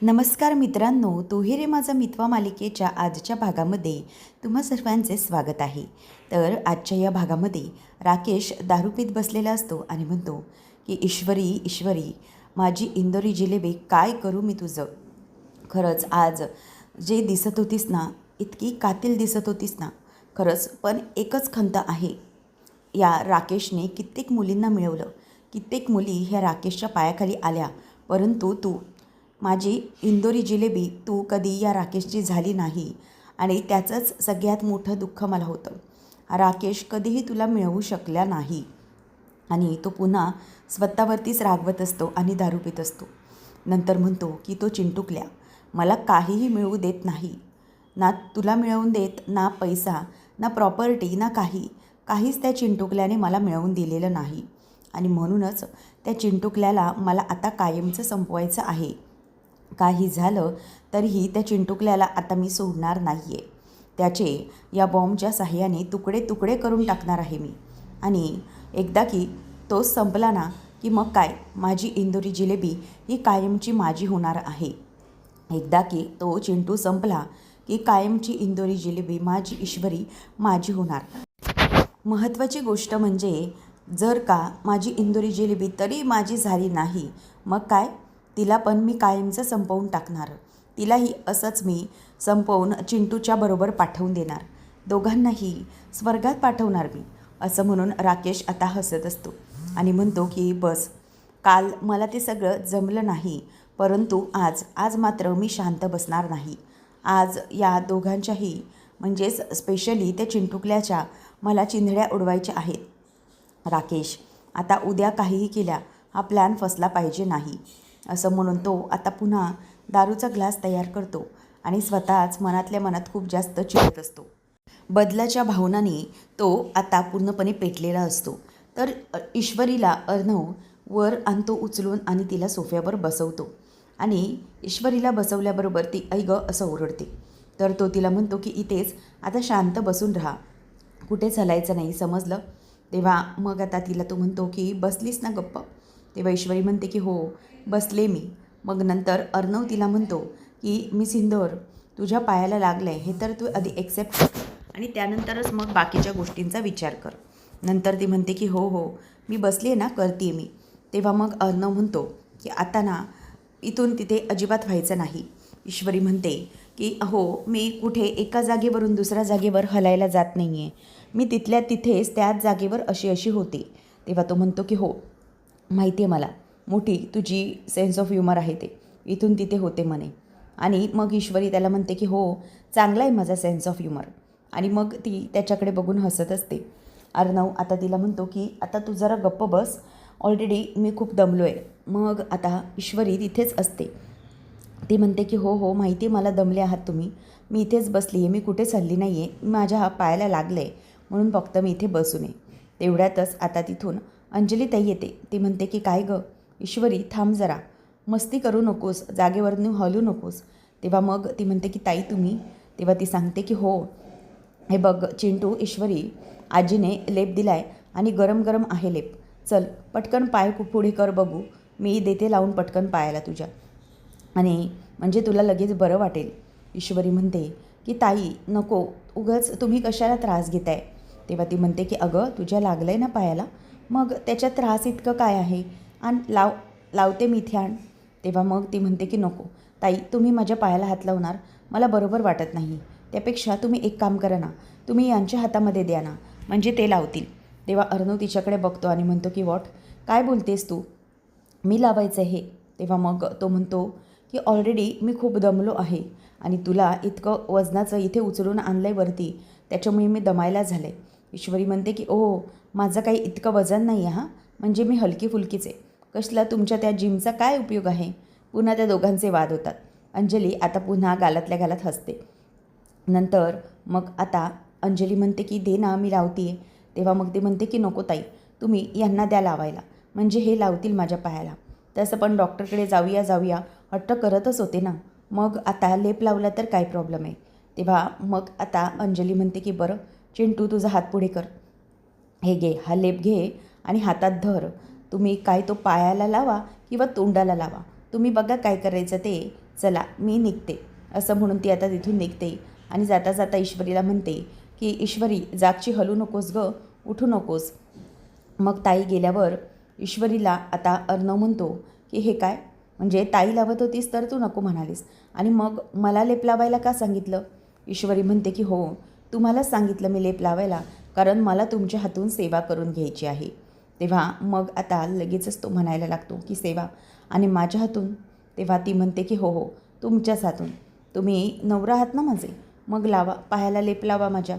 नमस्कार मित्रांनो, तू ही रे माझा मितवा मालिकेच्या आजच्या भागामध्ये तुम्हा सर्वांचे स्वागत आहे. तर आजच्या या भागामध्ये राकेश दारू पीत बसलेला असतो आणि म्हणतो की ईश्वरी ईश्वरी, माझी इंदोरी जिलेबी, काय करू मी तुझं. खरंच आज जे दिसत होतीस ना, इतकी कातील दिसत होतीस ना, खरंच. पण एकच खंत आहे, या राकेशने कित्येक मुलींना मिळवलं, कित्येक मुली ह्या राकेशच्या पायाखाली आल्या, परंतु तू माझी इंदोरी जिलेबी तू कधी या राकेशची झाली नाही. आणि त्याचंच सगळ्यात मोठं दुःख मला होतं. राकेश कधीही तुला मिळवू शकला नाही आणि तो पुन्हा स्वतःवरतीच रागवत असतो आणि दारू पित असतो. नंतर म्हणतो की तो चिंटुकल्या मला काहीही मिळवू देत नाही, ना तुला मिळवून देत, ना पैसा, ना प्रॉपर्टी, ना काहीच त्या चिंटुकल्याने मला मिळवून दिलेलं नाही. आणि म्हणूनच त्या चिंटुकल्याला मला आता कायमचं संपवायचं आहे. काही झालं तरीही त्या चिंटुकल्याला आता मी सोडणार नाही आहे. त्याचे या बॉम्बच्या साह्याने तुकडे तुकडे करून टाकणार आहे मी. आणि एकदा की तो संपला ना, की मग काय, माझी इंदोरी जिलेबी ही कायमची माझी होणार आहे. एकदा की तो चिंटू संपला की कायमची इंदोरी जिलेबी माझी ईश्वरी माझी होणार. महत्त्वाची गोष्ट म्हणजे, जर का माझी इंदोरी जिलेबी तरी माझी झाली नाही, मग काय, तिला पण मी कायमचं संपवून टाकणार. तिलाही असंच मी संपवून चिंटूच्या बरोबर पाठवून देणार. दोघांनाही स्वर्गात पाठवणार मी. असं म्हणून राकेश आता हसत असतो आणि म्हणतो की बस, काल मला ते सगळं जमलं नाही, परंतु आज मात्र मी शांत बसणार नाही. आज या दोघांच्याही, म्हणजेच स्पेशली त्या चिंटुकल्याच्या मला चिंधड्या उडवायच्या आहेत. राकेश, आता उद्या काहीही केल्या हा प्लॅन फसला पाहिजे नाही. असं म्हणून तो आता पुन्हा दारूचा ग्लास तयार करतो आणि स्वतःच मनातल्या मनात खूप जास्त चिडत असतो. बदलाच्या भावनाने तो आता पूर्णपणे पेटलेला असतो. तर ईश्वरीला अर्णव वर आणतो उचलून आणि तिला सोफ्यावर बसवतो. आणि ईश्वरीला बसवल्याबरोबर ती ऐ गं असं ओरडते. तर तो तिला म्हणतो की इथेच आता शांत बसून राहा, कुठेच हलायचं नाही, समजलं. तेव्हा मग आता तिला तो म्हणतो की बसलीस ना गप्प. तेव्हा ईश्वरी म्हणते की हो बसले मी. मग नंतर अर्णव तिला म्हणतो की मी सिंदूर तुझ्या पायाला लागलं आहे हे तर तू आधी एक्सेप्ट कर आणि त्यानंतरच मग बाकीच्या गोष्टींचा विचार कर. नंतर ती म्हणते की हो हो मी बसली आहे ना, करते मी. तेव्हा मग अर्णव म्हणतो की आता ना इथून तिथे अजिबात व्हायचं नाही. ईश्वरी म्हणते की हो मी कुठे एका जागेवरून दुसऱ्या जागेवर हलायला जात नाही आहे, मी तिथल्या तिथेच त्याच जागेवर अशी होते. तेव्हा तो म्हणतो की हो माहिती आहे मला, मोठी तुझी सेन्स ऑफ ह्युमर आहे, ते इथून तिथे होते म्हणे. आणि मग ईश्वरी त्याला म्हणते की हो चांगला आहे माझा सेन्स ऑफ ह्युमर. आणि मग ती त्याच्याकडे बघून हसत असते. अर्णव आता तिला म्हणतो की आता तू जरा गप्प बस, ऑलरेडी मी खूप दमलो आहे. मग आता ईश्वरी तिथेच असते. ती म्हणते की हो हो माहिती आहे मला, दमले आहात तुम्ही, मी इथेच बसली आहे, मी कुठेच हल्ली नाही आहे, माझ्या पायाला लागलं आहे म्हणून फक्त मी इथे बसू नये. तेवढ्यातच आता तिथून अंजली ताई येते. ती म्हणते की काय गं ईश्वरी, थांब जरा, मस्ती करू नकोस, जागेवरनं हलू नकोस. तेव्हा मग ती म्हणते की ताई तुम्ही. तेव्हा ती सांगते की हो हे बघ चिंटू, ईश्वरी आजीने लेप दिलाय आणि गरम गरम आहे लेप, चल पटकन पाय पुढे कर बघू, मी देते लावून पटकन पायाला तुझ्या, आणि म्हणजे तुला लगेच बरं वाटेल. ईश्वरी म्हणते की ताई नको, उगाच तुम्ही कशाला त्रास घेताय. तेव्हा ती म्हणते की अगं तुझ्या लागलं आहे ना पायाला, मग त्याच्यात त्रास इतकं काय आहे, आणि लावते मी इथे आण. तेव्हा मग ती म्हणते की नको ताई, तुम्ही माझ्या पायाला हात लावणार मला बरोबर वाटत नाही. त्यापेक्षा तुम्ही एक काम करा ना, तुम्ही यांच्या हातामध्ये द्या ना, म्हणजे ते लावतील. तेव्हा अर्णव तिच्याकडे बघतो आणि म्हणतो की वॉट, काय बोलतेस तू, मी लावायचं हे. तेव्हा मग तो म्हणतो की ऑलरेडी मी खूप दमलो आहे आणि तुला इतकं वजनाचं इथे उचलून आणलं आहे वरती, त्याच्यामुळे मी दमायला झालं आहे. ईश्वरी म्हणते की ओ माझं काही इतकं वजन नाही आहे हां, म्हणजे मी हलकी फुलकीच आहे. कसला तुमच्या त्या जिमचा काय उपयोग आहे. पुन्हा त्या दोघांचे वाद होतात. अंजली आता पुन्हा गालातल्या गालात हसते. नंतर मग आता अंजली म्हणते की दे ना मी लावते आहे. तेव्हा मग ती म्हणते की नको ताई, तुम्ही यांना द्या लावायला, म्हणजे हे लावतील माझ्या पायाला. तसं पण डॉक्टरकडे जाऊया हट्ट करतच होते ना, मग आता लेप लावला तर काय प्रॉब्लेम आहे. तेव्हा मग आता अंजली म्हणते की बरं चिंटू तुझा हात पुढे कर, हे घे हा लेप घे आणि हातात धर. तुम्ही काय तो पायाला लावा किंवा तोंडाला लावा, तुम्ही बघा काय करायचं ते. चला मी निघते, असं म्हणून ती आता तिथून निघते आणि जाता जाता ईश्वरीला म्हणते की ईश्वरी जागची हलू नकोस गं, उठू नकोस. मग ताई गेल्यावर ईश्वरीला आता अर्णव म्हणतो की हे काय, म्हणजे ताई लावत होतीस तर तू नको म्हणालीस आणि मग मला लेप लावायला का सांगितलं? ईश्वरी म्हणते की हो, तुम्हालाच सांगितलं मी लेप लावायला, कारण मला तुमच्या हातून सेवा करून घ्यायची आहे. तेव्हा मग आता लगेचच तो म्हणायला लागतो की सेवा आणि माझ्या हातून? तेव्हा ती म्हणते की हो हो, तुमच्याच हातून. तुम्ही नवरा आहात ना माझे, मग लावा, पायाला लेप लावा माझ्या.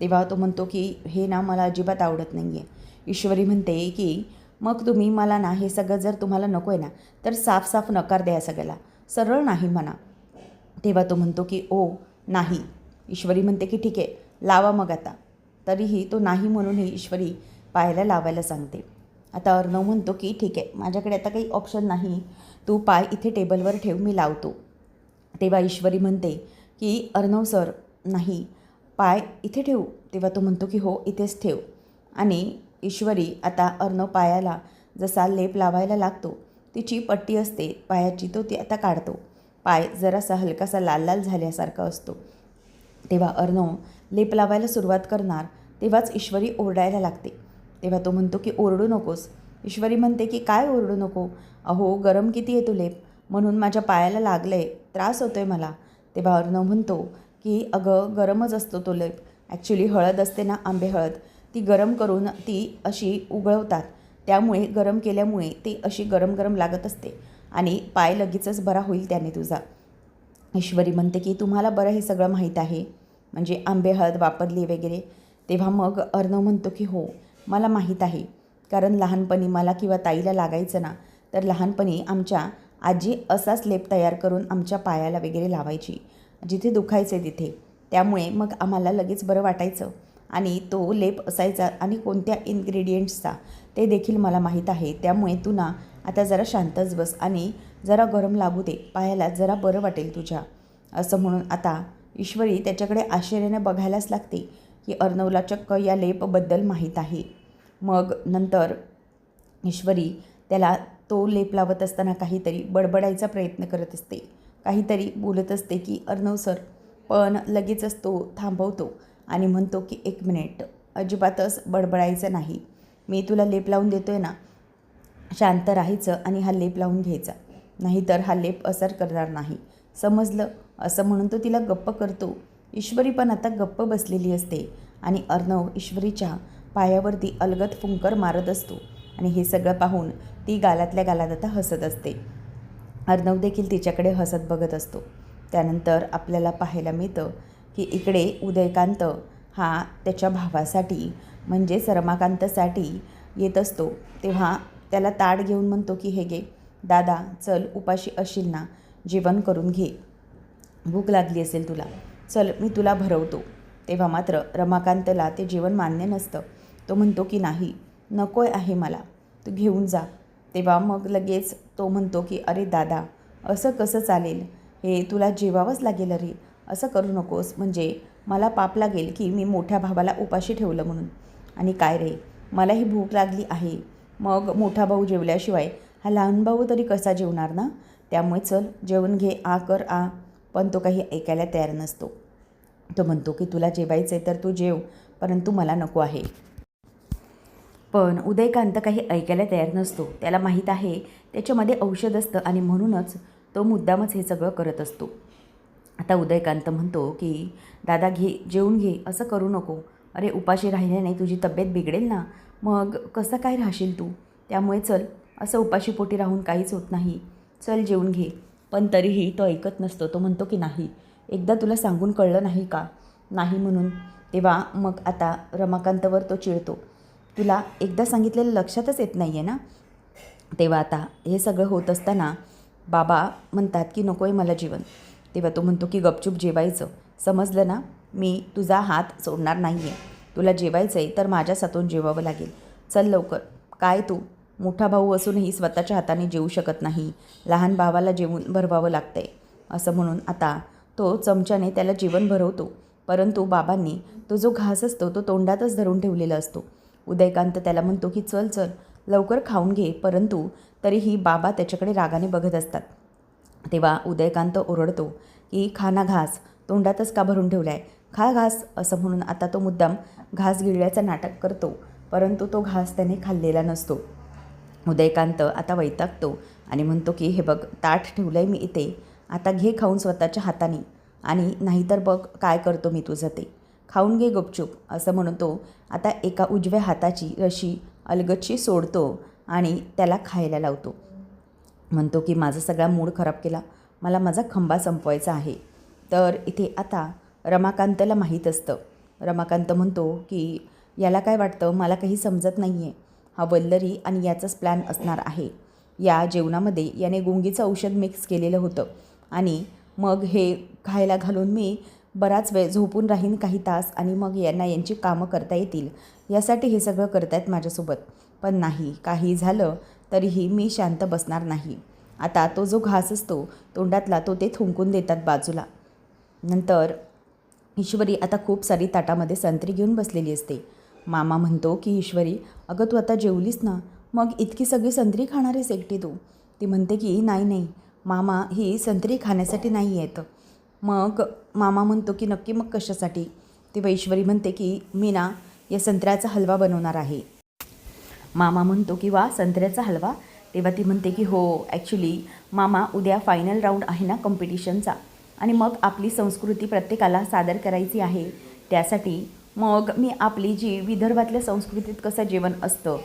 तेव्हा तो म्हणतो की हे ना मला अजिबात आवडत नाही आहे. ईश्वरी म्हणते की मग तुम्ही मला ना हे सगळं जर तुम्हाला नको आहे ना तर साफ साफ नकार द्या सगळ्याला, सरळ नाही म्हणा. तेव्हा तो म्हणतो की ओ नाही. ईश्वरी म्हणते की ठीक आहे, लावा मग आता. तरीही तो नाही म्हणूनही ईश्वरी पायाला लावायला सांगते. आता अर्णव म्हणतो की ठीक आहे, माझ्याकडे आता काही ऑप्शन नाही, तू पाय इथे टेबलवर ठेव, मी लावतो. तेव्हा ईश्वरी म्हणते की अर्णव सर नाही, पाय इथे ठेवू? तेव्हा तो म्हणतो की हो इथेच ठेव. आणि ईश्वरी आता अर्णव पायाला जसा लेप लावायला लागतो, तिची पट्टी असते पायाची, तो ती आता काढतो. पाय जरासा हलकासा लाल लाल झाल्यासारखा असतो. तेव्हा अर्णव लेप लावायला सुरुवात करणार तेव्हाच ईश्वरी ओरडायला लागते. तेव्हा तो म्हणतो की ओरडू नकोस. ईश्वरी म्हणते की काय ओरडू नको? अहो गरम किती आहे तो लेप, म्हणून माझ्या पायाला लागलं आहे, त्रास होतो आहे मला. तेव्हा अर्णव म्हणतो की अगं गरमच असतो तो लेप, ॲक्च्युली हळद असते ना, आंबे हळद, ती गरम करून ती अशी उगळवतात, त्यामुळे गरम केल्यामुळे ती अशी गरम गरम लागत असते आणि पाय लगेचच बरा होईल त्याने तुझा. ईश्वरी म्हणते की तुम्हाला बरं हे सगळं माहीत आहे, म्हणजे आंबे हळद वापरली वगैरे. तेव्हा मग अर्णव म्हणतो की हो मला माहीत आहे, कारण लहानपणी मला किंवा ताईला लागायचं ना तर लहानपणी आमच्या आजी असाच लेप तयार करून आमच्या पायाला वगैरे लावायची, जिथे दुखायचे तिथे. त्यामुळे मग आम्हाला लगेच बरं वाटायचं आणि तो लेप असायचा आणि कोणत्या इन्ग्रेडियंट्सचा ते देखील मला माहीत आहे. त्यामुळे तू ना आता जरा शांतच बस आणि जरा गरम लागू दे पायाला, जरा बरं वाटेल तुझ्या. असं म्हणून आता ईश्वरी त्याच्याकडे आश्चर्याने बघायलाच लागते की अर्णवला चक्क या लेपबद्दल माहीत आहे. मग नंतर ईश्वरी त्याला तो लेप लावत असताना काहीतरी बडबडायचा प्रयत्न करत असते, काहीतरी बोलत असते की अर्णव सर, पण लगेचच तो थांबवतो आणि म्हणतो की एक मिनिट, अजिबातच बडबडायचं नाही, मी तुला लेप लावून देतो आहे ना, शांत राहायचं आणि हा लेप लावून घ्यायचा, नाहीतर हा लेप असर करणार नाही, समजलं? असं म्हणून तो तिला गप्प करतो. ईश्वरी पण आता गप्प बसलेली असते आणि अर्णव ईश्वरीच्या पायावरती अलगद फुंकर मारत असतो आणि हे सगळं पाहून ती गालातल्या गालात आता हसत असते. अर्णव देखील तिच्याकडे हसत बघत असतो. त्यानंतर आपल्याला पाहायला मिळतं की इकडे उदयकांत हा त्याच्या भावासाठी म्हणजेच रमाकांतसाठी येत असतो. तेव्हा त्याला ताट घेऊन म्हणतो की हे घे दादा, चल उपाशी असशील ना, जेवण करून घे, भूक लागली असेल तुला, चल मी तुला भरवतो. तेव्हा मात्र रमाकांतला ते जेवण मान्य नसतं. तो म्हणतो की नाही, नको आहे मला, तू घेऊन जा. तेव्हा मग लगेच तो म्हणतो की अरे दादा, असं कसं चालेल, हे तुला जेवावंच लागेल, अरे असं करू नकोस, म्हणजे मला पाप लागेल की मी मोठ्या भावाला उपाशी ठेवलं म्हणून. आणि काय रे, मलाही भूक लागली आहे, मग मोठा भाऊ जेवल्याशिवाय हा लहान भाऊ तरी कसा जेवणार ना, त्यामुळे चल जेवण घे, आ कर आ. पण तो काही ऐकायला तयार नसतो. तो म्हणतो की तुला जेवायचं आहे तर तू जेव, परंतु मला नको आहे. पण उदयकांत काही ऐकायला तयार नसतो. त्याला माहीत आहे त्याच्यामध्ये औषध असतं आणि म्हणूनच तो मुद्दामच हे सगळं करत असतो. आता उदयकांत म्हणतो की दादा घे, जेवून घे, असं करू नको, अरे उपाशी राहिल्याने तुझी तब्येत बिघडेल ना, मग कसं काय राहशील तू, त्यामुळे चल, असं उपाशीपोटी राहून काहीच होत नाही, चल जेवून घे. पण तरीही तो ऐकत नसतो. तो म्हणतो की नाही, एकदा तुला सांगून कळलं नाही का, नाही म्हणून. तेव्हा मग आता रमाकांतवर तो चिडतो, तुला एकदा सांगितलेलं लक्षातच येत नाही आहे ना. तेव्हा आता हे सगळं होत असताना बाबा म्हणतात की नको आहे मला जेवण. तेव्हा तो म्हणतो की गपचूप जेवायचं, समजलं ना, मी तुझा हात सोडणार नाही आहे, तुला जेवायचं आहे तर माझ्याच हातून जेवावं लागेल, चल लवकर. काय तू मोठा भाऊ असूनही स्वतःच्या हाताने जेवू शकत नाही, लहान भावाला जेवून भरवावं लागतं आहे. असं म्हणून आता तो चमच्याने त्याला जेवण भरवतो, परंतु बाबांनी तो जो घास असतो तो तोंडातच धरून ठेवलेला असतो. उदयकांत त्याला म्हणतो की चल चल लवकर खाऊन घे, परंतु तरीही बाबा त्याच्याकडे रागाने बघत असतात. तेव्हा उदयकांत ओरडतो की खा ना घास, तोंडातच का भरून ठेवला आहे, खा घास असं म्हणून आता तो मुद्दाम घास गिळल्याचं नाटक करतो, परंतु तो घास त्याने खाल्लेला नसतो. उदयकांत आता वैतागतो आणि म्हणतो की हे बघ, ताट ठेवलं आहे मी इथे, आता घे खाऊन स्वतःच्या हाताने, आणि नाहीतर बघ काय करतो मी तुझं ते, खाऊन घे गुपचूप असं म्हणून तो आता एका उजव्या हाताची रशी अलगदशी सोडतो आणि त्याला खायला लावतो. म्हणतो की माझा सगळा मूड खराब केला, मला माझा खंबा संपवायचा आहे. तर इथे आता रमाकांतला माहीत असतं. रमाकांत म्हणतो की याला काय वाटतं, मला काही समजत नाही आहे, हा वल्लरी आणि याचाच प्लॅन असणार आहे. या जेवणामध्ये याने गुंगीचं औषध मिक्स केलेलं होतं आणि मग हे खायला घालून मी बराच वेळ झोपून राहीन काही तास, आणि मग यांना यांची कामं करता येतील यासाठी हे सगळं करतायत माझ्यासोबत. पण नाही, काही झालं तरीही मी शांत बसणार नाही. आता तो जो घास असतो तोंडातला तो ते थुंकून देतात बाजूला. नंतर ईश्वरी आता खूप सारी ताटामध्ये संत्री घेऊन बसलेली असते. मामा म्हणतो की ईश्वरी, अगं तू आता जेवलीस ना, मग इतकी सगळी संत्री खाणार आहेस एकटी तू? ती म्हणते की नाही नाही मामा, ही संत्री खाण्यासाठी नाही आहेत. मग मामा म्हणतो की नक्की मग कशासाठी? तेव्हा ईश्वरी म्हणते की मी ना या संत्र्याचा हलवा बनवणार आहे. मामा म्हणतो की वा, संत्र्याचा हलवा? तेव्हा ती म्हणते की हो, ॲक्च्युली मामा उद्या फायनल राऊंड आहे ना कॉम्पिटिशनचा, आणि मग आपली संस्कृती प्रत्येकाला सादर करायची आहे. त्यासाठी मग मी आपली जी विदर्भातल्या संस्कृतीत कसं जेवण असतं,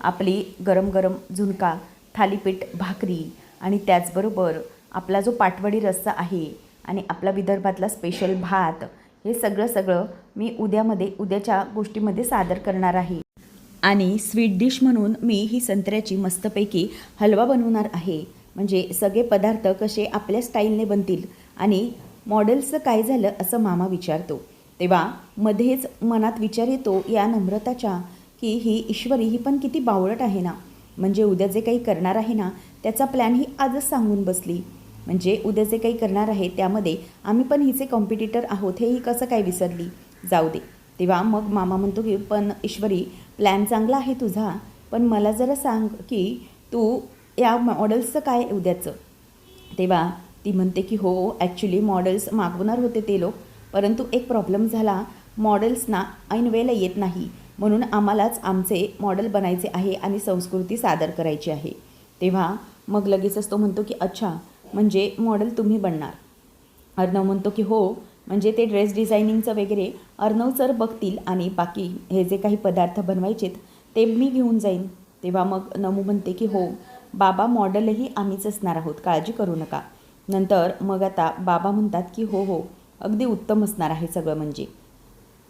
आपली गरम गरम झुणका, थालीपीठ, भाकरी, आणि त्याचबरोबर आपला जो पाटवडी रस्सा आहे आणि आपला विदर्भातला स्पेशल भात, हे सगळं मी उद्याच्या गोष्टीमध्ये सादर करणार आहे. आणि स्वीट डिश म्हणून मी ही संत्र्याची मस्तपैकी हलवा बनवणार आहे. म्हणजे सगळे पदार्थ कसे आपल्या स्टाईलने बनतील. आणि मॉडेल्सचं काय झालं असं मामा विचारतो. तेव्हा मध्येच मनात विचार येतो या नम्रताच्या की ही ईश्वरी ही पण किती बावळट आहे ना. म्हणजे उद्या जे काही करणार आहे ना त्याचा प्लॅन ही आजच सांगून बसली. म्हणजे उद्या जे काही करणार आहे त्यामध्ये आम्ही पण हिचे कॉम्पिटिटर आहोत हे ही कसं काय विसरली, जाऊ दे. तेव्हा मग मामा म्हणतो की पण ईश्वरी, प्लॅन चांगला आहे तुझा, पण मला जरा सांग की तू या मॉडेल्सचं काय उद्याचं? तेव्हा ती म्हणते की हो, ॲक्च्युली मॉडेल्स मागवणार होते ते लोक, परंतु एक प्रॉब्लेम झाला, मॉडेल्सना ऐन वेळेला येत नाही, म्हणून आम्हालाच आमचे मॉडेल बनायचे आहे आणि संस्कृती सादर करायची आहे. तेव्हा मग लगेचच तो म्हणतो की अच्छा, म्हणजे मॉडेल तुम्ही बनणार? अर्णव म्हणतो की हो, म्हणजे ते ड्रेस डिझायनिंगचं वगैरे अर्णव सर बघतील आणि बाकी हे जे काही पदार्थ बनवायचेत ते मी घेऊन जाईन. तेव्हा मग नमू म्हणते की हो बाबा, मॉडेलही आम्हीच असणार आहोत, काळजी करू नका. नंतर मग आता बाबा म्हणतात की हो हो, अगदी उत्तम असणार आहे सगळं म्हणजे.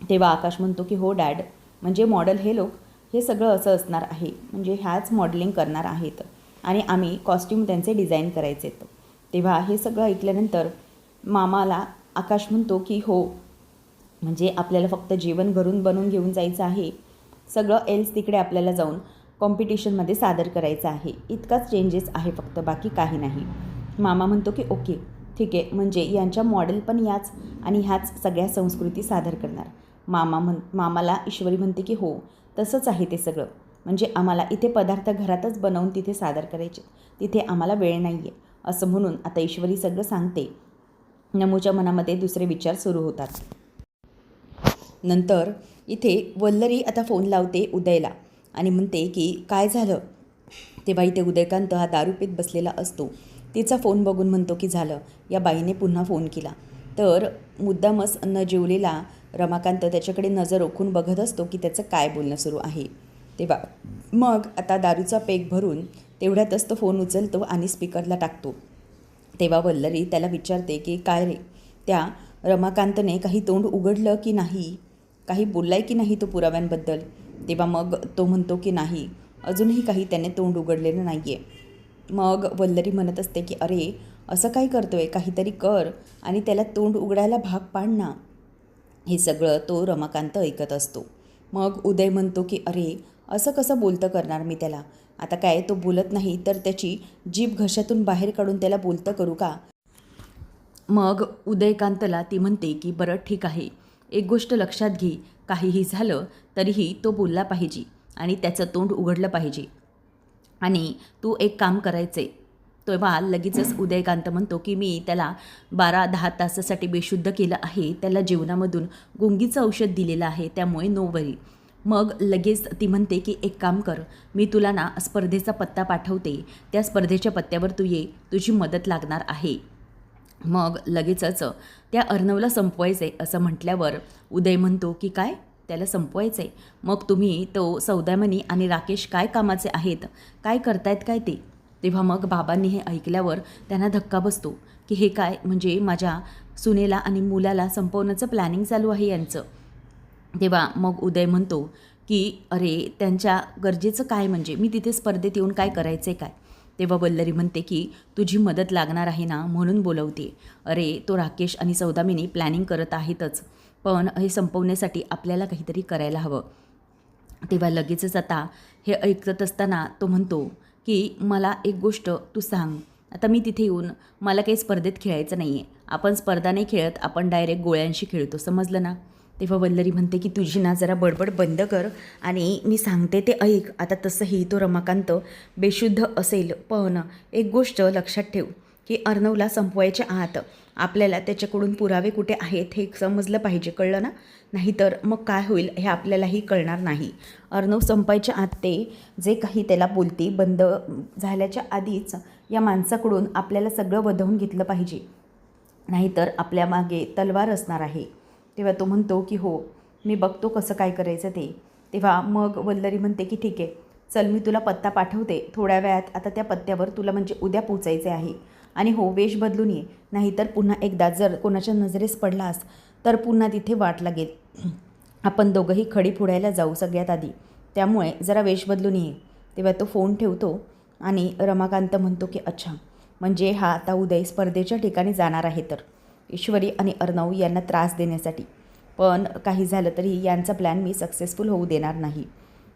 तेव्हा आकाश म्हणतो की हो डॅड, म्हणजे मॉडेल हे लोक हे सगळं असं असणार आहे, म्हणजे ह्याच मॉडेलिंग करणार आहेत आणि आम्ही कॉस्ट्यूम त्यांचे डिझाईन करायचे आहेत. तेव्हा हे सगळं ऐकल्यानंतर मामाला आकाश म्हणतो की हो, म्हणजे आपल्याला फक्त जेवण घरून बनवून घेऊन जायचं आहे, सगळं एल्स तिकडे आपल्याला जाऊन कॉम्पिटिशनमध्ये सादर करायचं आहे, इतकाच चेंजेस आहे फक्त, बाकी काही नाही. मामा म्हणतो की ओके ठीक आहे, म्हणजे यांच्या मॉडेल पण याच आणि ह्याच सगळ्या संस्कृती सादर करणार. मामाला ईश्वरी म्हणते की हो तसंच आहे ते सगळं, म्हणजे आम्हाला इथे पदार्थ घरातच बनवून तिथे सादर करायचे, तिथे आम्हाला वेळ नाही आहे असं म्हणून आता ईश्वरी सगळं सांगते. नमूच्या मनामध्ये दुसरे विचार सुरू होतात. नंतर इथे वल्लरी आता फोन लावते उदयला आणि म्हणते की काय झालं. तेव्हा इथे उदयकांत हा दारू पीत बसलेला असतो. तिचा फोन बघून म्हणतो की झालं, या बाईने पुन्हा फोन केला. तर मुद्दामच न जेवलेला रमाकांत त्याच्याकडे नजर रोखून बघत असतो की त्याचं काय बोलणं सुरू आहे. तेव्हा मग आता दारूचा पेक भरून तेवढ्यातच तो फोन उचलतो आणि स्पीकरला टाकतो. तेव्हा वल्लरी त्याला विचारते की काय रे, त्या रमाकांतने काही तोंड उघडलं की नाही, काही बोललाय की नाही तो पुराव्यांबद्दल? तेव्हा मग तो म्हणतो की नाही, अजूनही काही त्याने तोंड उघडलेलं नाही आहे. मग वल्लरी म्हणत असते की अरे असं काय करतोय, काहीतरी कर आणि त्याला तोंड उघडायला भाग पाड ना. हे सगळं तो रमाकांत ऐकत असतो. मग उदय म्हणतो की अरे असं कसं बोलतं करणार मी त्याला, आता काय तो बोलत नाही तर त्याची जीभ घशातून बाहेर काढून त्याला बोलतं करू का? मग उदयकांतला ती म्हणते की बरं ठीक आहे, एक गोष्ट लक्षात घे, काहीही झालं तरीही तो बोलला पाहिजे आणि त्याचं तोंड उघडलं पाहिजे. आणि तू एक काम करायचे, तेव्हा लगेचच उदयकांत म्हणतो की मी त्याला 12-10 तासासाठी बेशुद्ध केलं आहे, त्याला जेवणामधून गुंगीचं औषध दिलेलं आहे, त्यामुळे नो वरी. मग लगेच ती म्हणते की एक काम कर, मी तुला ना स्पर्धेचा पत्ता पाठवते, त्या स्पर्धेच्या पत्त्यावर तू ये, तुझी मदत लागणार आहे. मग लगेचच त्या अर्णवला संपवायचं आहे असं म्हटल्यावर उदय म्हणतो की काय, त्याला संपवायचं आहे? मग तुम्ही तो सौदामिनी आणि राकेश काय कामाचे आहेत, काय करतायत काय ते? तेव्हा मग बाबांनी हे ऐकल्यावर त्यांना धक्का बसतो की हे काय, म्हणजे माझ्या सुनेला आणि मुलाला संपवण्याचं प्लॅनिंग चालू आहे यांचं. तेव्हा मग उदय म्हणतो की अरे त्यांच्या गरजेचं काय, म्हणजे मी तिथे स्पर्धेत येऊन काय करायचं आहे काय? तेव्हा वल्लरी म्हणते की तुझी मदत लागणार आहे ना म्हणून बोलवते. अरे तो राकेश आणि सौदामिनी प्लॅनिंग करत आहेतच, पण हे संपवण्यासाठी आपल्याला काहीतरी करायला हवं. तेव्हा लगेचच आता हे ऐकत असताना तो म्हणतो की मला एक गोष्ट तू सांग, आता मी तिथे येऊन मला काही स्पर्धेत खेळायचं नाही आहे, आपण स्पर्धा नाही खेळत, आपण डायरेक्ट गोळ्यांशी खेळतो, समजलं ना? तेव्हा वल्लरी म्हणते की तुझी ना जरा बडबड बंद कर आणि मी सांगते ते ऐक. आता तसंही तो रमाकांत बेशुद्ध असेल, पण एक गोष्ट लक्षात ठेव की अर्णवला संपवायच्या आत आपल्याला त्याच्याकडून पुरावे कुठे आहेत हे समजलं पाहिजे, कळलं ना? नाहीतर मग काय होईल हे आपल्यालाही कळणार नाही. अर्णव संपायच्या आत ते जे काही त्याला बोलते बंद झाल्याच्या आधीच या माणसाकडून आपल्याला सगळं वधवून घेतलं पाहिजे, नाहीतर आपल्या मागे तलवार असणार आहे. तेव्हा तो म्हणतो की हो, मी बघतो कसं काय करायचं ते. तेव्हा मग वल्लरी म्हणते की ठीक आहे, चल मी तुला पत्ता पाठवते थोड्या वेळात, आता त्या पत्त्यावर तुला म्हणजे उद्या पोचायचे आहे. आणि हो, वेश बदलून ये, नाहीतर पुन्हा एकदा जर कोणाच्या नजरेस पडलास तर पुन्हा तिथे वाट लागेल. आपण दोघंही खडी फोडायला जाऊ सगळ्यात आधी, त्यामुळे जरा वेश बदलून ये. तेव्हा तो फोन ठेवतो आणि रमाकांत म्हणतो की अच्छा, म्हणजे हा आता उदय स्पर्धेच्या ठिकाणी जाणार आहे तर ईश्वरी आणि अर्णव यांना त्रास देण्यासाठी. पण काही झालं तरी यांचा प्लॅन मी सक्सेसफुल होऊ देणार नाही.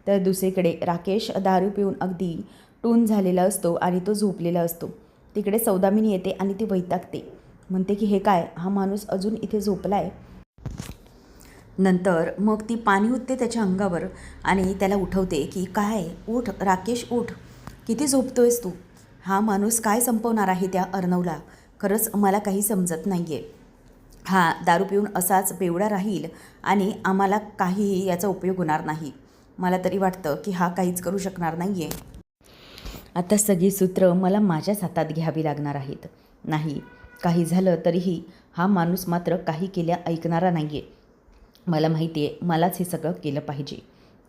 तर दुसरीकडे राकेश दारू पिऊन अगदी टून झालेला असतो आणि तो झोपलेला असतो. तिकडे सौदामिनी येते आणि ती वैतागते, म्हणते की हे काय, हा माणूस अजून इथे झोपला आहे. नंतर मग ती पाणी ओतते त्याच्या अंगावर आणि त्याला उठवते की काय, उठ राकेश उठ, किती झोपतोयस तू? हा माणूस काय संपवणार आहे त्या अर्णवला, खरंच मला काही समजत नाही आहे. हा दारू पिऊन असाच बेवडा राहील आणि आम्हाला काहीही याचा उपयोग होणार नाही. मला तरी वाटतं की हा काहीच करू शकणार नाही आहे. आता सगळी सूत्र मला माझ्याच हातात घ्यावी लागणार आहेत. नाही, काही झालं तरीही हा माणूस मात्र काही केल्या ऐकणारा नाही आहे. मला माहिती आहे मलाच हे सगळं केलं पाहिजे.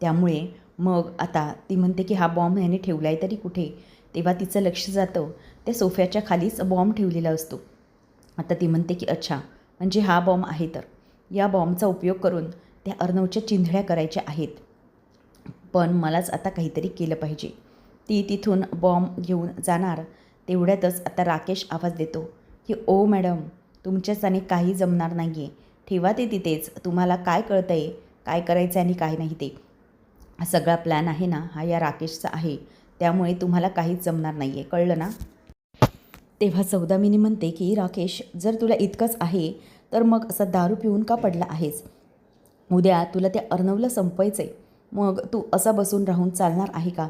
त्यामुळे मग आता ती म्हणते की हा बॉम्ब ह्याने ठेवला आहे तरी कुठे? तेव्हा तिचं लक्ष जातं त्या सोफ्याच्या खालीच बॉम्ब ठेवलेला असतो. आता ती म्हणते की अच्छा, म्हणजे हा बॉम्ब आहे, तर या बॉम्बचा उपयोग करून त्या अर्णवच्या चिंधड्या करायच्या आहेत. पण मलाच आता काहीतरी केलं पाहिजे. ती तिथून बॉम्ब घेऊन जाणार तेवढ्यातच आता राकेश आवाज देतो की ओ मॅडम, तुमच्याच्याने काही जमणार नाही आहे, ठेवा ते तिथेच. तुम्हाला काय कळतं आहे काय करायचं आणि काय नाही ते? हा सगळा प्लॅन आहे ना हा या राकेशचा आहे, त्यामुळे तुम्हाला काहीच जमणार नाही आहे, कळलं ना? तेव्हा सौदामिनी म्हणते की राकेश, जर तुला इतकंच आहे तर मग असा दारू पिऊन का पडला आहेस? उद्या तुला त्या अर्णवला संपवायचं आहे, मग तू असा बसून राहून चालणार आहे का?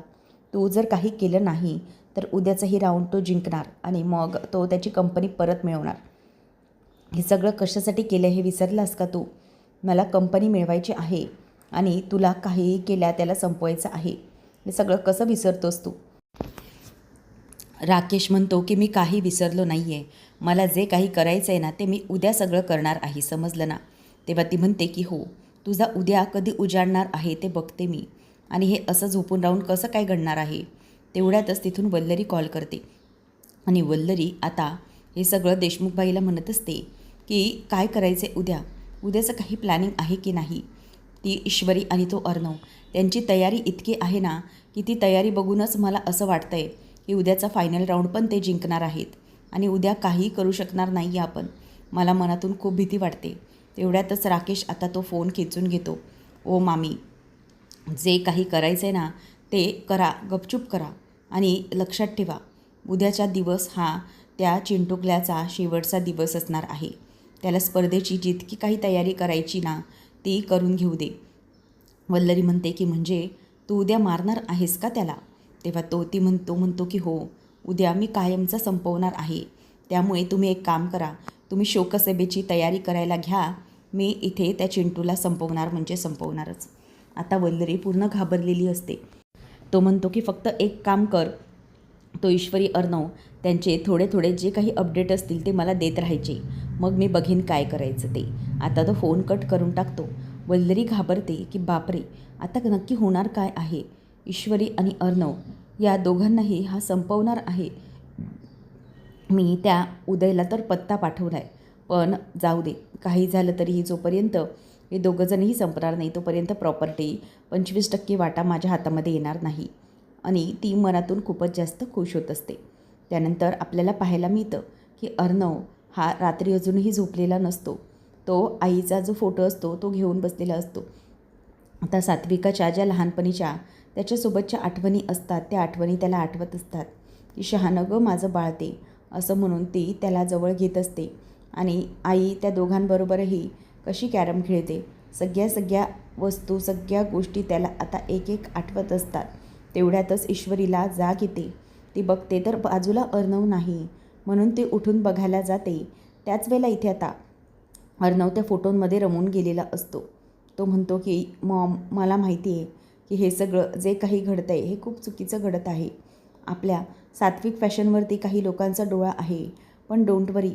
तू जर काही केलं नाही तर उद्याचाही राऊंड तो जिंकणार आणि मग तो त्याची कंपनी परत मिळवणार. हे सगळं कशासाठी केलं हे विसरलास का तू? मला कंपनी मिळवायची आहे आणि तुला काहीही केल्या त्याला संपवायचं आहे, हे सगळं कसं विसरतोस तू? राकेश म्हणतो की मी काही विसरलो नाही आहे, मला जे काही करायचं आहे ना ते मी उद्या सगळं करणार आहे, समजलं ना? तेव्हा ती म्हणते की हो, तुझा उद्या कधी उजाडणार आहे ते बघते मी, आणि हे असं झोपून राहून कसं काय घडणार आहे? तेवढ्यातच तिथून वल्लरी कॉल करते आणि वल्लरी आता हे सगळं देशमुखबाईला म्हणत असते की काय करायचे उद्याचं काही प्लॅनिंग आहे की नाही? ती ईश्वरी आणि तो अर्णव त्यांची तयारी इतकी आहे ना की ती तयारी बघूनच मला असं वाटतं आहे की उद्याचा फायनल राऊंड पण ते जिंकणार आहेत आणि उद्या काहीही करू शकणार नाही आहे आपण. मला मनातून खूप भीती वाटते. तेवढ्यातच राकेश आता तो फोन खेचून घेतो. ओ मामी, जे काही करायचं आहे ना ते करा, गपचूप करा, आणि लक्षात ठेवा उद्याचा दिवस हा त्या चिंटुकल्याचा शेवटचा दिवस असणार आहे. त्याला स्पर्धेची जितकी काही तयारी करायची ना ती करून घेऊ दे. वल्लरी म्हणते की म्हणजे तू उद्या मारणार आहेस का त्याला? तेव्हा तो म्हणतो की हो, उद्या मी कायमचा संपवणार आहे. त्यामुळे तुम्ही एक काम करा, तुम्ही शोकसभेची तयारी करायला घ्या. मी इथे त्या चिंटूला संपवणार म्हणजे संपवणारच. आता वल्लरी पूर्ण घाबरलेली असते. तो म्हणतो की फक्त एक काम कर, तो ईश्वरी अर्णव त्यांचे थोडे थोडे जे काही अपडेट असतील ते मला देत राहायचे, मग मी बघीन काय करायचं ते. आता तो फोन कट करून टाकतो. वल्लरी घाबरते की बापरे, आता नक्की होणार काय आहे. ईश्वरी आणि अर्णव या दोघांनाही हा संपवणार आहे. मी त्या उदयला तर पत्ता पाठवला आहे, पण जाऊ दे, काही झालं तरीही जोपर्यंत हे दोघंजणही संपणार नाही तोपर्यंत प्रॉपर्टी 25% वाटा माझ्या हातामध्ये येणार नाही. आणि ती मनातून खूपच जास्त खुश होत असते. त्यानंतर आपल्याला पाहायला मिळतं की अर्णव हा रात्री अजूनही झोपलेला नसतो. तो आईचा जो फोटो असतो तो घेऊन बसलेला असतो. आता सात्विकाच्या ज्या लहानपणीच्या त्याच्यासोबतच्या आठवणी असतात त्या आठवणी त्याला आठवत असतात की शहाणं गं माझं बाळते, असं म्हणून ती त्याला जवळ घेत असते. आणि आई त्या दोघांबरोबरही कशी कॅरम खेळते, सगळ्या वस्तू सगळ्या गोष्टी त्याला आता एक एक आठवत असतात. तेवढ्यातच ईश्वरीला जाग येते. ती बघते तर बाजूला अर्णव नाही, म्हणून ती उठून बघायला जाते. त्याच वेळेला इथे आता अर्णव त्या फोटोंमध्ये रमून गेलेला असतो. तो म्हणतो की मॉम, मला माहिती आहे की हे सगळं जे काही घडतं आहे हे खूप चुकीचं घडत आहे. आपल्या सात्विक फॅशनवरती काही लोकांचा डोळा आहे, पण डोंट वरी,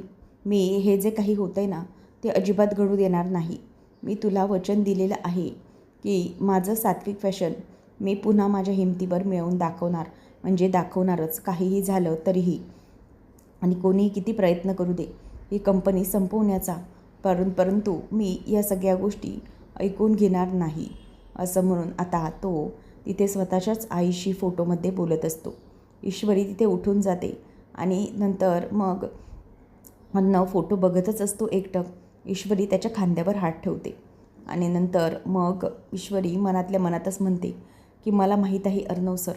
मी हे जे काही होतं आहे ना ते अजिबात घडू देणार नाही. मी तुला वचन दिलेलं आहे की माझं सात्विक फॅशन मी पुन्हा माझ्या हिमतीवर मिळवून दाखवणार, म्हणजे दाखवणारच, काहीही झालं तरीही. आणि कोणीही किती प्रयत्न करू दे ही कंपनी संपवण्याचा, परंतु मी या सगळ्या गोष्टी ऐकून घेणार नाही, असं म्हणून आता तो तिथे स्वतःच्याच आईशी फोटोमध्ये बोलत असतो. ईश्वरी तिथे उठून जाते आणि नंतर मग अर्णव फोटो बघतच असतो एकटक. ईश्वरी त्याच्या खांद्यावर हात ठेवते आणि नंतर मग ईश्वरी मनातल्या मनातच म्हणते की मला माहीत आहे अर्णव सर,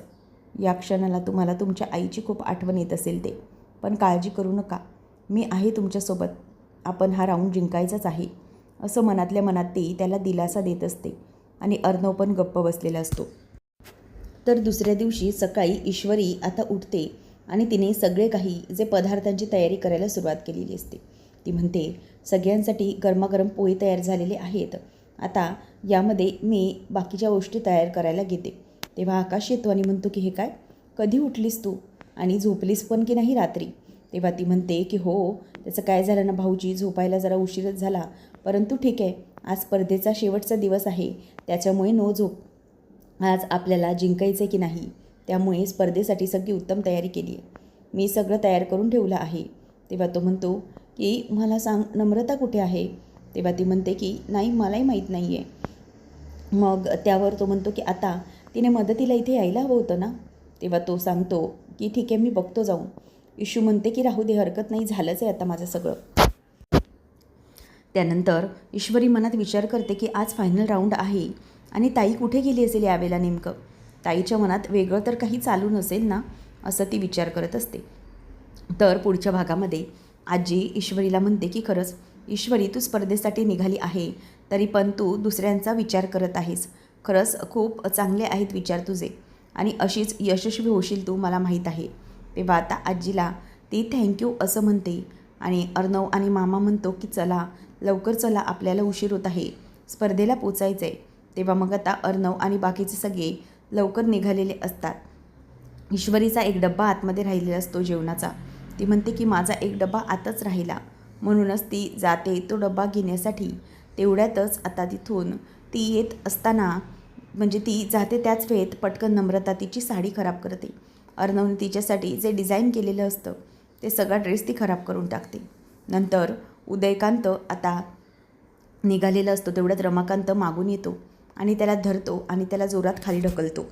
या क्षणाला तुम्हाला तुमच्या आईची खूप आठवण येत असेल ते, पण काळजी करू नका, मी आहे तुमच्यासोबत, आपण हा राऊंड जिंकायचाच आहे, असं मनातल्या मनात ती त्याला दिलासा देत असते. आणि अर्णव पण गप्प बसलेला असतो. तर दुसऱ्या दिवशी सकाळी ईश्वरी आता उठते आणि तिने सगळे काही जे पदार्थांची तयारी करायला सुरुवात केलेली असते. ती म्हणते सगळ्यांसाठी गरमागरम पोहे तयार झालेले आहेत, आता यामध्ये मी बाकीच्या गोष्टी तयार करायला घेते. तेव्हा आकाश येतो आणि म्हणतो की हे काय, कधी उठलीस तू आणि झोपलीस पण की नाही रात्री. तेव्हा ती म्हणते की हो, त्याचं काय झालं ना भाऊजी, झोपायला जरा उशीरच झाला, परंतु ठीक आहे, आज स्पर्धेचा शेवटचा दिवस आहे, त्याच्यामुळे नो झोप. आज आपल्याला जिंकायचं की नाही, त्यामुळे स्पर्धेसाठी सगळी उत्तम तयारी केली आहे, मी सगळं तयार करून ठेवलं आहे. तेव्हा तो म्हणतो की मला सांग, नम्रता कुठे आहे. तेव्हा ती म्हणते की नाही, मलाही माहीत नाही आहे. मग त्यावर तो म्हणतो की आता तिने मदतीला इथे यायला हवं होतं ना. तेव्हा तो सांगतो की ठीक आहे, मी बघतो जाऊन. इशू म्हणते की राहू दे, हरकत नाही, झालंच आहे आता माझं सगळं. त्यानंतर ईश्वरी मनात विचार करते की आज फायनल राऊंड आहे आणि ताई कुठे गेली असेल यावेळेला नेमकं. ताईच्या मनात वेगळं तर काही चालू नसेल ना, असं ती विचार करत असते. तर पुढच्या भागामध्ये आजी ईश्वरीला म्हणते की खरंच ईश्वरी, तू स्पर्धेसाठी निघाली आहे तरी पण तू दुसऱ्यांचा विचार करत आहेस, खरंच खूप चांगले आहेत विचार तुझे आणि अशीच यशस्वी होशील तू, मला माहीत आहे. तेव्हा आता आजीला ती थँक्यू असं म्हणते आणि अर्णव आणि मामा म्हणतो की चला लवकर चला, आपल्याला उशीर होत आहे, स्पर्धेला पोचायचं आहे. तेव्हा मग आता अर्णव आणि बाकीचे सगळे लवकर निघालेले असतात. ईश्वरीचा एक डब्बा आतमध्ये राहिलेला असतो जेवणाचा. ती म्हणते की माझा एक डब्बा आतच राहिला, म्हणूनच ती जाते तो डब्बा घेण्यासाठी. तेवढ्यातच आता तिथून ती येत असताना, म्हणजे ती जाते त्याच वेळेत पटकन नम्रता तिची साडी खराब करते. अर्णवने तिच्यासाठी जे डिझाईन केलेलं असतं ते सगळा ड्रेस ती खराब करून टाकते. नंतर उदयकांत आता निघालेला असतो, तेवढ्यात रमाकांत मागून येतो आणि त्याला धरतो आणि त्याला जोरात खाली ढकलतो.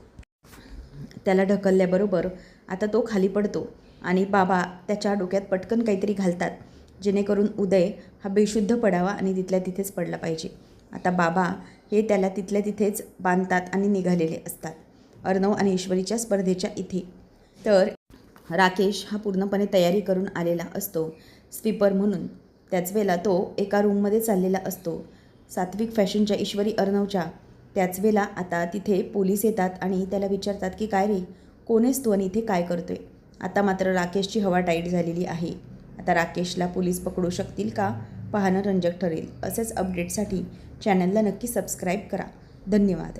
त्याला ढकलल्याबरोबर आता तो खाली पडतो आणि बाबा त्याच्या डोक्यात पटकन काहीतरी घालतात जेणेकरून उदय हा बेशुद्ध पडावा आणि तिथल्या तिथेच पडला पाहिजे. आता बाबा हे त्याला तिथल्या तिथेच बांधतात आणि निघालेले असतात अर्णव आणि ईश्वरीच्या स्पर्धेच्या इथे. तर राकेश हा पूर्णपणे तयारी करून आलेला असतो स्वीपर म्हणून. त्याच वेळेला तो एका रूममध्ये चाललेला असतो सात्विक फॅशनच्या ईश्वरी अर्णवच्या. त्याच वेळेला आता तिथे पोलीस येतात आणि त्याला विचारतात की काय रे, कोण आहेस तू आणि इथे काय करतोय. आता मात्र राकेशची हवा टाईट झालेली आहे. आता राकेशला पोलीस पकडू शकतील का पाहणं रंजक ठरेल. असेच अपडेटसाठी चॅनलला नक्की सबस्क्राईब करा. धन्यवाद.